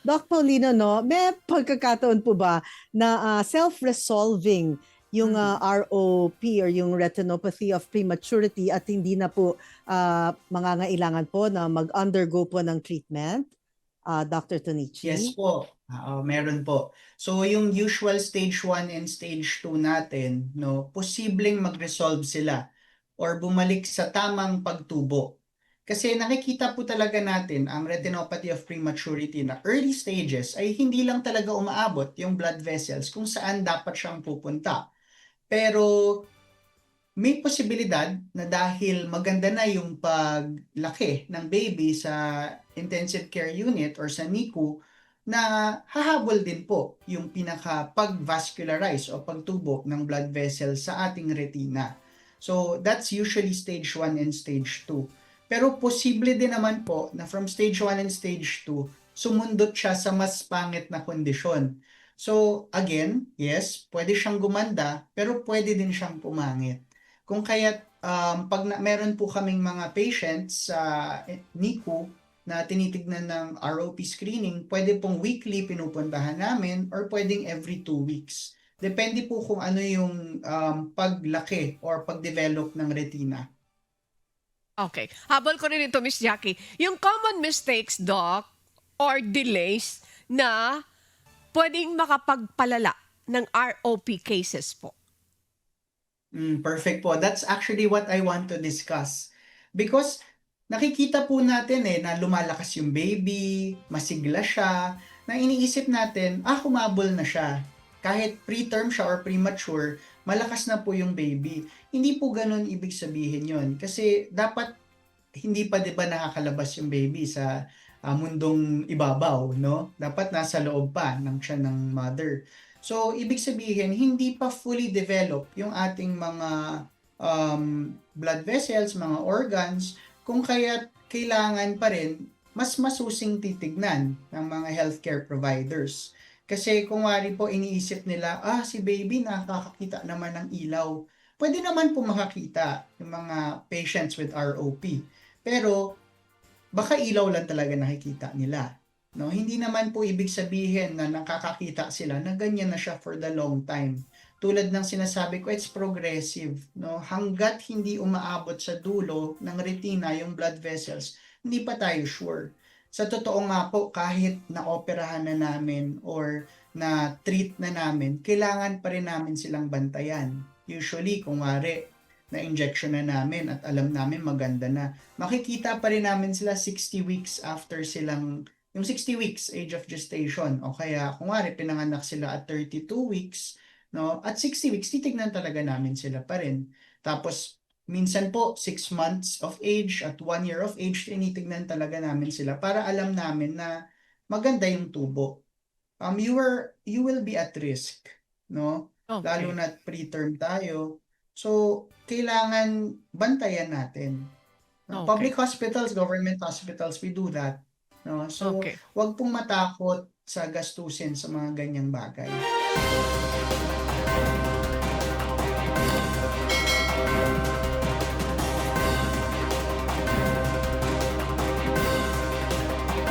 Doc Paulino, no, may pagkakataon po ba na self-resolving yung ROP or yung retinopathy of prematurity at hindi na po mangangailangan po na mag-undergo po ng treatment, Dr. Tonichi? Yes po. Meron po. So yung usual stage 1 and stage 2 natin, no, posibleng mag-resolve sila or bumalik sa tamang pagtubo. Kasi nakikita po talaga natin ang retinopathy of prematurity na early stages ay hindi lang talaga umaabot yung blood vessels kung saan dapat siyang pupunta. Pero may posibilidad na dahil maganda na yung paglaki ng baby sa intensive care unit or sa NICU, na hahabol din po yung pinaka pag-vascularize o pagtubo ng blood vessel sa ating retina. So that's usually stage 1 and stage 2. Pero posible din naman po na from stage 1 and stage 2, sumundot siya sa mas pangit na kondisyon. So again, yes, pwede siyang gumanda, pero pwede din siyang pumangit. Kung kaya't meron po kaming mga patients sa NICU na tinitignan ng ROP screening, pwede pong weekly pinupuntahan namin or pwedeng every 2 weeks. Depende po kung ano yung paglaki or pagdevelop ng retina. Okay. Habol ko rin ito, Miss Jackie. Yung common mistakes, Doc, or delays na pwedeng makapagpalala ng ROP cases po. Perfect po. That's actually what I want to discuss. Because nakikita po natin na lumalakas yung baby, masigla siya, na iniisip natin, humabol na siya. Kahit preterm siya or premature, malakas na po yung baby. Hindi po ganun ibig sabihin yon. Kasi dapat hindi pa 'di ba nakakalabas yung baby sa mundong ibabaw, no? Dapat nasa loob pa ng tiyan ng mother. So, ibig sabihin, hindi pa fully developed yung ating mga blood vessels, mga organs, kung kaya kailangan pa rin mas masusing titignan ng mga healthcare providers. Kasi kung wari po iniisip nila, si baby nakakakita naman ng ilaw. Pwede naman po makakita yung mga patients with ROP. Pero baka ilaw lang talaga nakikita nila. No, hindi naman po ibig sabihin na nakakakita sila na ganyan na siya for the long time. Tulad ng sinasabi ko, it's progressive, no? Hangga't hindi umaabot sa dulo ng retina yung blood vessels, hindi pa tayo sure. Sa totoo nga po, kahit na-operahan na namin or na-treat na namin, kailangan pa rin namin silang bantayan. Usually, kung wari, na-injection na namin at alam namin maganda na, makikita pa rin namin sila 60 weeks after silang yung 60 weeks age of gestation o kaya kung wari pinanganak sila at 32 weeks, no, at 60 weeks titignan talaga namin sila pa rin. Tapos minsan po 6 months of age at 1 year of age tinitignan talaga namin sila para alam namin na maganda yung tubo. You will be at risk, no? Okay. Lalo na preterm tayo. So kailangan bantayan natin. No? Okay. Public hospitals, government hospitals, we do that. No? So, Okay. wag pong matakot sa gastusin sa mga ganyang bagay.